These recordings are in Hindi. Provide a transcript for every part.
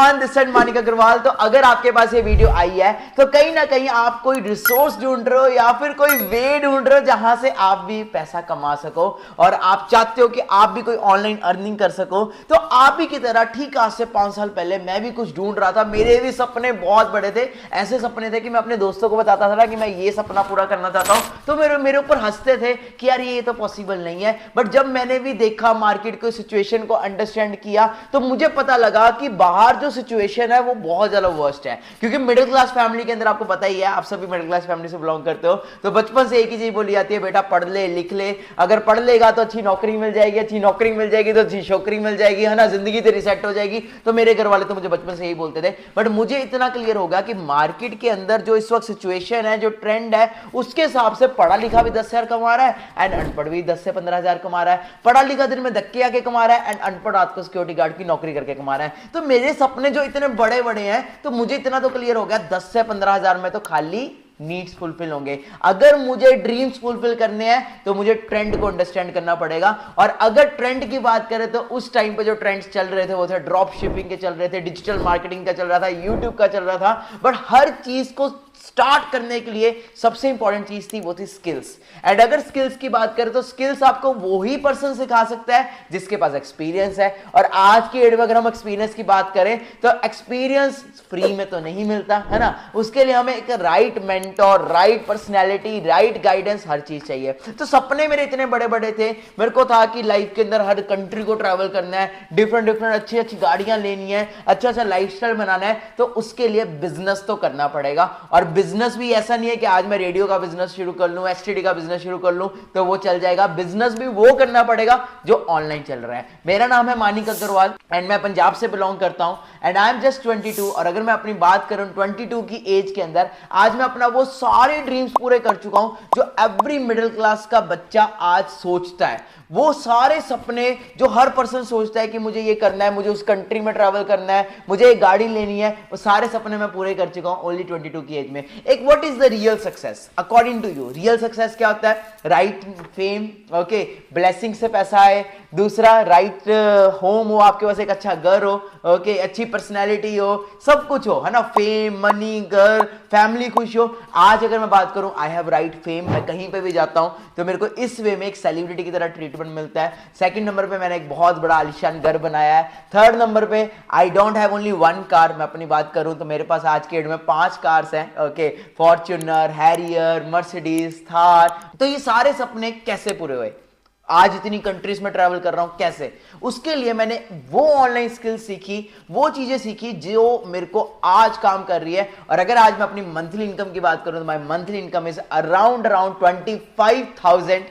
Everyone, this is Manik Agarwal. तो अगर आपके पास ये वीडियो आई है तो कहीं ना कहीं आप कोई रिसोर्स ढूंढ रहे हो या फिर कोई वे ढूंढ रहे हो जहां से आप भी पैसा कमा सको और आप चाहते हो कि आप भी कोई ऑनलाइन अर्निंग कर सको। तो आप ही की तरह ठीक आज से 5 साल पहले मैं भी कुछ ढूंढ रहा था। मेरे भी सपने बहुत बड़े थे, ऐसे सपने थे कि मैं अपने दोस्तों को बताता था कि मैं ये सपना पूरा करना चाहता हूं, तो मेरे ऊपर हंसते थे कि यार ये तो पॉसिबल नहीं है। बट जब मैंने भी देखा, मार्केट को, सिचुएशन को अंडरस्टैंड किया, तो मुझे पता लगा कि बाहर जो सिचुएशन है वो बहुत ज्यादा वर्स्ट है। क्योंकि मिडिल क्लास फैमिली के अंदर आपको पता ही है, आप सभी मिडिल क्लास फैमिली से बिलोंग करते हो, तो बचपन से एक ही चीज बोली जाती है, बेटा पढ़ ले लिख ले, अगर पढ़ लेगा तो अच्छी नौकरी मिल जाएगी, अच्छी नौकरी मिल जाएगी तो अच्छी छोकरी मिल जाएगी, है ना, जिंदगी तेरी सेट हो जाएगी। तो मेरे घर वाले तो मुझे बचपन से यही बोलते थे। बट मुझे इतना क्लियर हो गया कि मार्केट के अंदर जो इस वक्त सिचुएशन है, जो ट्रेंड है, उसके हिसाब से पढ़ा लिखा भी 10,000 कमा रहा है एंड अनपढ़ भी 10 से 15,000 कमा रहा है। पढ़ा लिखा दिन में धक्के आके कमा रहा है एंड अनपढ़ रात को सिक्योरिटी गार्ड की नौकरी करके कमा रहा है। तो मेरे सपने जो इतने बड़े बड़े हैं, तो मुझे इतना तो क्लियर हो गया 10 से 15,000 में तो खाली नीड्स फुलफिल होंगे। अगर मुझे ड्रीम्स फुलफिल करने हैं तो मुझे ट्रेंड को अंडरस्टैंड करना पड़ेगा। और अगर ट्रेंड की बात करें तो उस टाइम पे जो ट्रेंड्स चल रहे थे वो थे ड्रॉप शिपिंग के चल रहे थे, डिजिटल मार्केटिंग का चल रहा था, यूट्यूब का चल रहा था। बट हर चीज को स्टार्ट करने के लिए सबसे इंपॉर्टेंट चीज थी, वो थी स्किल्स। एंड अगर स्किल्स की बात करें तो स्किल्स आपको वही पर्सन सिखा सकता है जिसके पास एक्सपीरियंस है। और आज की डेट में अगर हम एक्सपीरियंस की बात करें तो एक्सपीरियंस फ्री में तो नहीं मिलता, है ना। उसके लिए हमें एक right mentor, right personality, right guidance, हर चीज चाहिए। तो सपने मेरे इतने बड़े बड़े थे, मेरे को था कि लाइफ के अंदर हर कंट्री को ट्रैवल करना है, डिफरेंट डिफरेंट अच्छी अच्छी गाड़ियां लेनी है, अच्छा अच्छा लाइफस्टाइल बनाना है। तो उसके लिए बिजनेस तो करना पड़ेगा। और बिजनेस भी ऐसा नहीं है कि आज मैं रेडियो का बिजनेस शुरू कर लूं, एसटीडी का बिजनेस शुरू कर लूं तो वो चल जाएगा। बिजनेस भी वो करना पड़ेगा जो ऑनलाइन चल रहा है। मेरा नाम है मानिक अग्रवाल एंड मैं पंजाब से बिलोंग करता हूं एंड आई एम जस्ट 22। और अगर मैं अपनी बात करूं 22 की एज के अंदर, आज मैं अपना वो सारे ड्रीम्स पूरे कर चुका हूं जो एवरी मिडिल क्लास का बच्चा आज सोचता है। वो सारे सपने जो हर पर्सन सोचता है कि मुझे ये करना है, मुझे उस कंट्री में ट्रैवल करना है, मुझे एक गाड़ी लेनी है, वो सारे सपने मैं पूरे कर चुका हूं ओनली 22 की एज में। एक what is the real success according to you? Real success क्या होता है? राइट फेम, ओके, ब्लेसिंग से पैसा आए। दूसरा, राइट होम हो, आपके पास एक अच्छा घर हो, ओके, अच्छी पर्सनैलिटी हो, सब कुछ हो, है ना, फेम, मनी, घर, फैमिली खुश हो। आज अगर मैं बात करूं, आई हैव राइट फेम, मैं कहीं पे भी जाता हूं तो मेरे को इस वे में एक सेलिब्रिटी की तरह ट्रीटमेंट मिलता है। सेकंड नंबर पे मैंने एक बहुत बड़ा आलिशान घर बनाया है। थर्ड नंबर पे I don't have only one car. मैं अपनी बात करूं तो मेरे पास आज के डेट में 5 कार्स हैं, okay, Fortuner, Harrier, Mercedes, Thar. तो ये सारे सपने कैसे पूरे हुए? आज इतनी कंट्रीज में ट्रैवल कर रहा हूं, कैसे? उसके लिए मैंने वो ऑनलाइन स्किल्स सीखी, वो चीजें सीखी जो मेरे को आज काम कर रही है। और अगर आज मैं अपनी मंथली इनकम की बात करूं तो my monthly income is around 25,000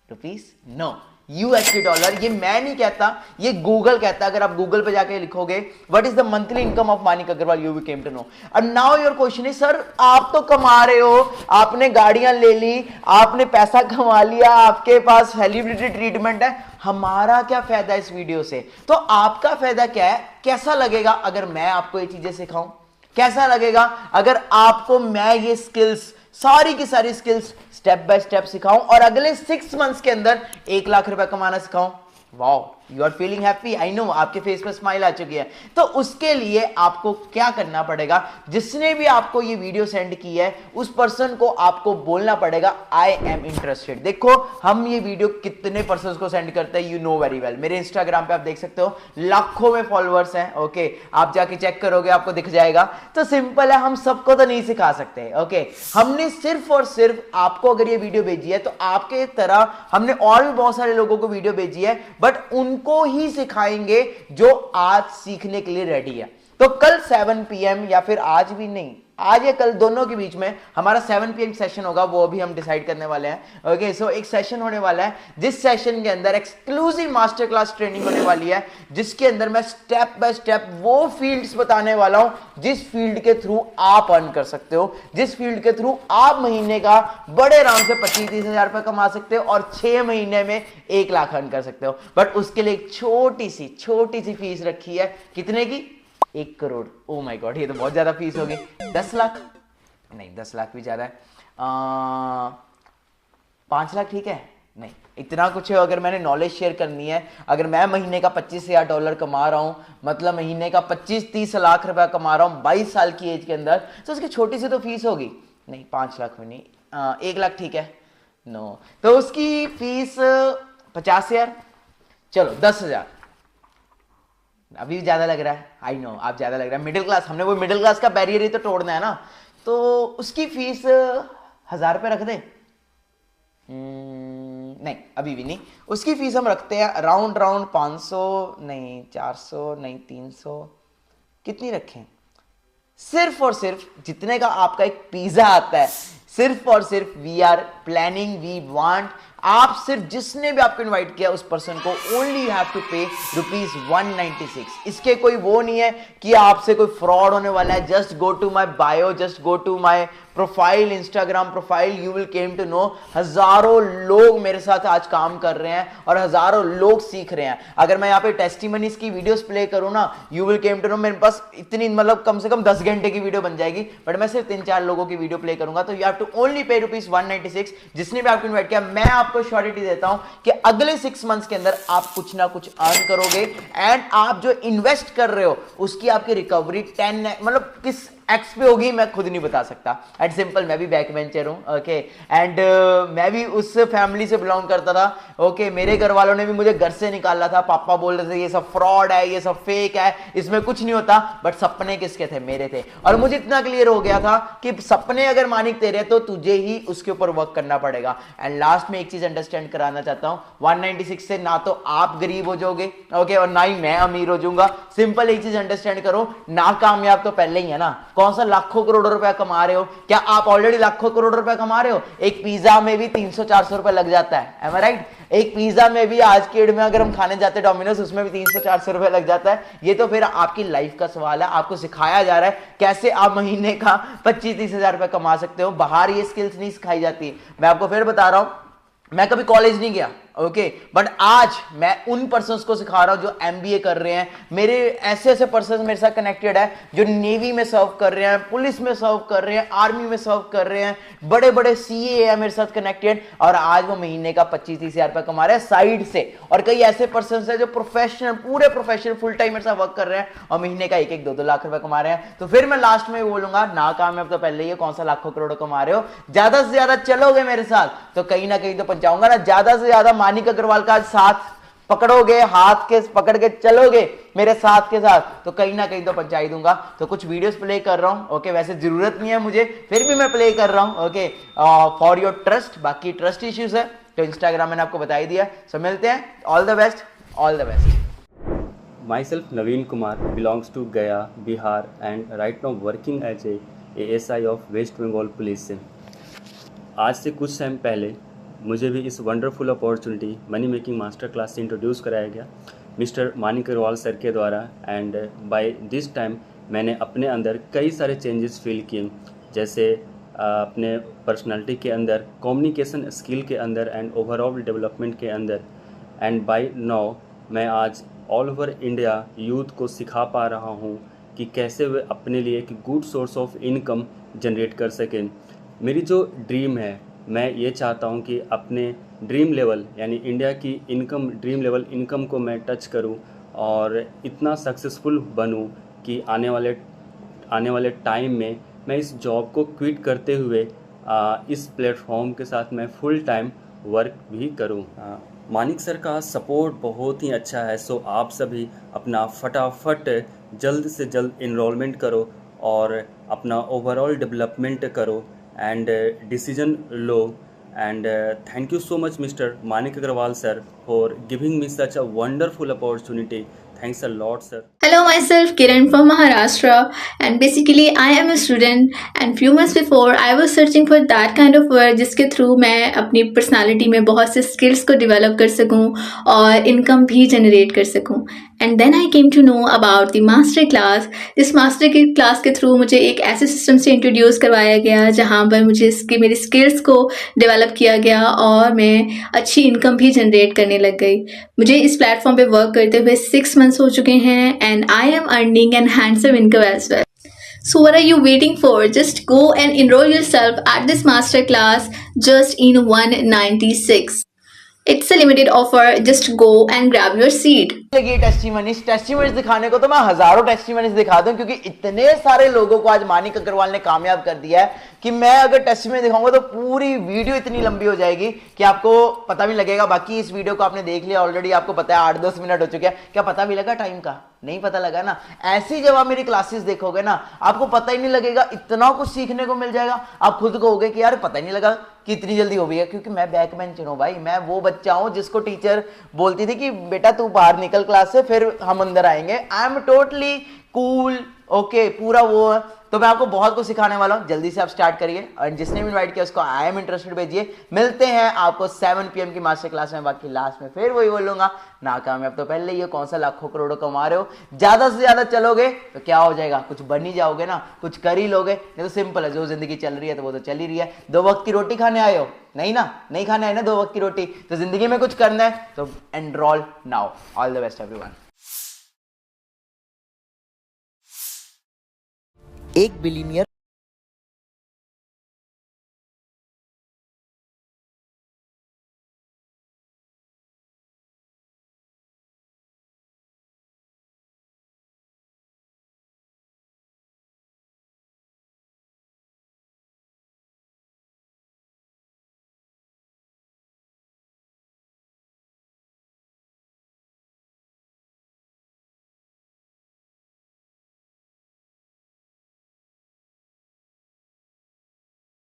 rupees, no, USD dollar. ये मैं नहीं कहता, ये गूगल कहता है। अगर आप गूगल पे जाके लिखोगे what is the monthly income of Manik Agarwal, you will came to know. And now your question is, sir आप तो कमा रहे हो, आपने गाड़ियां ले ली, आपने पैसा कमा लिया, आपके पास सेलिब्रिटी ट्रीटमेंट है, हमारा क्या फायदा इस वीडियो से? तो आपका फायदा क्या है? कैसा लगेगा अगर मैं आपको ये चीजें सिखाऊं? कैसा लगेगा अगर आपको मैं ये स्किल्स, सारी की सारी स्किल्स स्टेप बाय स्टेप सिखाऊं और अगले 6 मंथ्स के अंदर 1 लाख रुपए कमाना सिखाऊं? Wow, you are feeling happy, I know, आपके फेस पे स्माइल आ चुकी है। तो उसके लिए आपको क्या करना पड़ेगा? जिसने भी आपको ये वीडियो सेंड की है उस पर्सन को आपको बोलना पड़ेगा आई एम इंटरेस्टेड। देखो हम ये वीडियो कितने पर्सन को सेंड करते हैं, यू नो वेरी वेल। मेरे इंस्टाग्राम पे आप देख सकते हो लाखों में फॉलोअर्स हैं, ओके, आप जाके चेक करोगे आपको दिख जाएगा। तो सिंपल है, हम सबको तो नहीं सिखा सकते, ओके। हमने सिर्फ और सिर्फ आपको अगर ये वीडियो भेजी है तो आपके तरह हमने और भी बहुत सारे लोगों को वीडियो भेजी है, बट उनको ही सिखाएंगे जो आज सीखने के लिए रेडी है। तो कल 7 PM या फिर आज भी नहीं, आज या कल दोनों के बीच में हमारा 7 PM सेशन होगा, वो अभी हम डिसाइड करने वाले हैं, ओके। सो एक सेशन होने वाला है जिस सेशन के अंदर एक्सक्लूसिव मास्टर क्लास ट्रेनिंग होने वाली है, जिसके अंदर मैं स्टेप बाय स्टेप वो फील्ड्स बताने वाला हूं जिस फील्ड के थ्रू आप अर्न कर सकते हो, जिस फील्ड के थ्रू आप महीने का बड़े आराम से 25-30 हजार रुपए कमा सकते हो और 6 महीने में 1 लाख अर्न कर सकते हो। बट उसके लिए एक छोटी सी फीस रखी है, कितने की? 1 करोड़। ओ माय गॉड, ये तो बहुत ज्यादा फीस होगी। 10 लाख नहीं, 10 लाख भी ज्यादा है। 5 लाख ठीक है? नहीं, इतना कुछ है। अगर मैंने नॉलेज शेयर करनी है, अगर मैं महीने का $25,000 कमा रहा हूँ, मतलब महीने का 25-30 लाख रुपया कमा रहा हूँ 22 साल की एज के अंदर, तो उसकी छोटी सी तो फीस होगी। नहीं, 5 लाख में नहीं, 1 लाख ठीक है, नो, तो उसकी फीस 50,000, चलो 10,000, अभी भी ज्यादा लग रहा है, आई नो आप ज्यादा लग रहा है, मिडिल क्लास, हमने वो मिडिल क्लास का बैरियर ही तो तोड़ना है ना, तो उसकी फीस 1,000 रुपये रख दे। नहीं, अभी भी नहीं, उसकी फीस हम रखते हैं राउंड 500, नहीं 400, नहीं 300, कितनी रखें, सिर्फ और सिर्फ जितने का आपका एक पिज्जा आता है, सिर्फ और सिर्फ we are planning, we want, आप सिर्फ जिसने भी आपको इनवाइट किया उस पर्सन को ओनली यू हैव टू पे ₹196। इसके कोई वो नहीं है कि आपसे कोई फ्रॉड होने वाला है। Just go to my bio, just go to my profile, Instagram profile, you will came to know हजारों लोग मेरे साथ आज काम कर रहे हैं और हजारों लोग सीख रहे हैं। अगर मैं यहाँ पे टेस्टिमनीज की वीडियोस प्ले करूँ ना, you will came to know, मेरे पास इतनी मतलब कम से कम 10 घंटे की वीडियो बन जाएगी, बट मैं सिर्फ 3-4 लोगों की वीडियो प्ले करूंगा। तो you have to only pay ₹196। जिसने भी आपको इन्वाइट किया, मैं आपको श्योरिटी देता हूं कि अगले 6 मंथ्स के अंदर आप कुछ ना कुछ अर्न करोगे, एंड आप जो इन्वेस्ट कर रहे हो उसकी आपकी रिकवरी 10 मतलब किस एक्स पे होगी मैं खुद नहीं बता सकता। एट सिंपल, मैं भी बैक बेंचर हूं, ओके, एंड मैं भी उस फैमिली से बिलोंग करता था, ओके। मेरे घर वालों ने भी मुझे घर से निकाला था, पापा बोल रहे थे ये सब फ्रॉड है, ये सब फेक है, इसमें कुछ नहीं होता, बट सपने किसके थे? मेरे थे। और मुझे इतना क्लियर हो गया था कि सपने अगर मानिक तेरे तो तुझे ही उसके ऊपर वर्क करना पड़ेगा। एंड लास्ट में एक चीज अंडरस्टैंड कराना चाहता हूं, 196 से ना तो आप गरीब हो जाओगे, ओके, और ना ही मैं अमीर हो जाऊंगा। सिंपल एक चीज अंडरस्टैंड करो, ना कामयाब तो पहले ही है ना, कौन सा लाखों करोड़ों रुपया कमा रहे हो? क्या आप ऑलरेडी लाखों करोड़ रुपया कमा रहे हो? एक पिज्जा में भी 300-400 रुपया लग जाता है, एम आई राइट? एक पिज्जा में भी आज के डेट में अगर हम खाने जाते हैं डोमिनोज, उसमें भी 300-400 रुपया लग जाता है। ये तो फिर आपकी लाइफ का सवाल है, आपको सिखाया जा रहा है कैसे आप महीने का 25-30 हजार रुपया कमा सकते हो। बाहर ये स्किल्स नहीं सिखाई जाती। मैं आपको फिर बता रहा हूं, मैं कभी कॉलेज नहीं गया, ओके, बट आज मैं उन पर्सन्स को सिखा रहा हूं जो एमबीए कर रहे हैं। मेरे ऐसे ऐसे पर्सन्स मेरे साथ कनेक्टेड है जो नेवी में सर्व कर रहे हैं, पुलिस में सर्व कर रहे हैं, आर्मी में सर्व कर रहे हैं, बड़े बड़े सीए है मेरे साथ कनेक्टेड, और आज वो महीने का 25-30 हजार रुपया कमा रहे हैं साइड से। और कई ऐसे पर्सन्स है जो प्रोफेशनल, पूरे प्रोफेशनल फुल टाइम मेरे साथ वर्क कर रहे हैं और महीने का 1-2 लाख रुपया कमा रहे हैं। तो फिर मैं लास्ट में बोलूंगा, ना कामयाब तो पहले ही, कौन सा लाखों करोड़ों कमा रहे हो? ज्यादा से ज्यादा चलोगे मेरे साथ तो कहीं ना कहीं तो पहुंचाऊंगा ना। ज्यादा से ज्यादा मानिक अग्रवाल का साथ पकड़ोगे, हाथ के पकड़ के चलोगे मेरे साथ के साथ, तो कहीं ना कहीं तो पहुंचा ही दूंगा। तो कुछ वीडियोस प्ले कर रहा हूं, ओके, वैसे जरूरत नहीं है मुझे, फिर भी मैं प्ले कर रहा हूं, ओके, फॉर योर ट्रस्ट। बाकी ट्रस्ट इश्यूज है तो इंस्टाग्राम मैंने आपको बता ही दिया। सो मिलते हैं, all the best, all the best. Myself Naveen Kumar belongs to Gaya, Bihar and right now working as a ASI of West Bengal Police। आज से कुछ टाइम पहले मुझे भी इस wonderful opportunity money making master class से इंट्रोड्यूस कराया गया मिस्टर मानिक अग्रवाल सर के द्वारा, एंड बाय दिस टाइम मैंने अपने अंदर कई सारे चेंजेस फील किए, जैसे अपने पर्सनालिटी के अंदर, कम्युनिकेशन स्किल के अंदर एंड ओवरऑल डेवलपमेंट के अंदर। एंड बाय नाउ मैं आज ऑल ओवर इंडिया यूथ को सिखा पा रहा हूँ कि कैसे वे अपने लिए एक good source of income generate कर सकें। मेरी जो ड्रीम है, मैं ये चाहता हूँ कि अपने ड्रीम लेवल यानी इंडिया की इनकम, ड्रीम लेवल इनकम को मैं टच करूँ और इतना सक्सेसफुल बनूँ कि आने वाले टाइम में मैं इस जॉब को क्विट करते हुए इस प्लेटफॉर्म के साथ मैं फुल टाइम वर्क भी करूँ। मानिक सर का सपोर्ट बहुत ही अच्छा है, सो आप सभी अपना फटाफट जल्द से जल्द इनरोलमेंट करो और अपना ओवरऑल डेवलपमेंट करो and decision low. And thank you so much Mr. Manik Agrawal sir for giving me such a wonderful opportunity. Thanks a lot sir. Hello, myself Kiran from Maharashtra, and basically I am a student, and few months before I was searching for that kind of work जिसके थ्रू मैं अपनी पर्सनालिटी में बहुत से स्किल्स को डेवलप कर सकूं और इनकम भी जनरेट कर सकूं। And then I came to know about the master class. इस मास्टर की क्लास के थ्रू मुझे एक ऐसे सिस्टम से इंट्रोड्यूस करवाया गया जहाँ पर मुझे मेरी स्किल्स को डेवलप किया गया और मैं अच्छी इनकम भी जनरेट करने लग गई। मुझे इस प्लेटफॉर्म पे वर्क करते हुए 6 मंथ्स हो चुके हैं and I am earning an handsome income as well. So what are you waiting for? Just go and enroll yourself at this master class just in 196. It's a limited offer. Just go and grab your seat. लगी टेस्टिमनीज दिखाने को तो मैं हजारों टेस्टिमनीज दिखा दूं, क्योंकि इतने सारे लोगों को आज मानिक अग्रवाल ने कामयाब कर दिया है कि मैं अगर टेस्टिमनी दिखाऊंगा तो पूरी वीडियो इतनी लंबी हो जाएगी कि आपको पता भी लगेगा। बाकी इस वीडियो को आपने देख लिया ऑलरेडी, आपको पता है 8-10 मिनट हो चुके हैं, क्या पता भी लगा टाइम का? नहीं पता लगा ना। ऐसी जब आप मेरी क्लासेस देखोगे ना, आपको पता ही नहीं लगेगा, इतना कुछ सीखने को मिल जाएगा। आप खुद कहोगे कि यार पता ही नहीं लगा कि इतनी जल्दी हो गई है, क्योंकि मैं बैक बेंचर हूं भाई। मैं वो बच्चा हूं जिसको टीचर बोलती थी कि बेटा तू बाहर निकल क्लास से, फिर हम अंदर आएंगे। I am totally cool, okay, पूरा वो है। तो मैं आपको बहुत कुछ सिखाने वाला हूं, जल्दी से आप स्टार्ट करिए, और जिसने भी इनवाइट किया उसको आई एम इंटरेस्टेड भेजिए। मिलते हैं आपको 7 PM की मास्टर क्लास में। बाकी लास्ट में फिर वही बोलूंगा, नाकामयाब तो पहले ही, कौन सा लाखों करोड़ों कमा रहे हो। ज्यादा से ज्यादा चलोगे तो क्या हो जाएगा, कुछ बन ही जाओगे ना, कुछ कर ही लोगे। ये तो सिंपल है, जो जिंदगी चल रही है तो वो तो चल ही रही है। 2 वक्त की रोटी खाने आए हो? नहीं ना, नहीं खाना है ना 2 वक्त की रोटी, तो जिंदगी में कुछ करना है तो enrol now. All the best everyone. 1 billionaire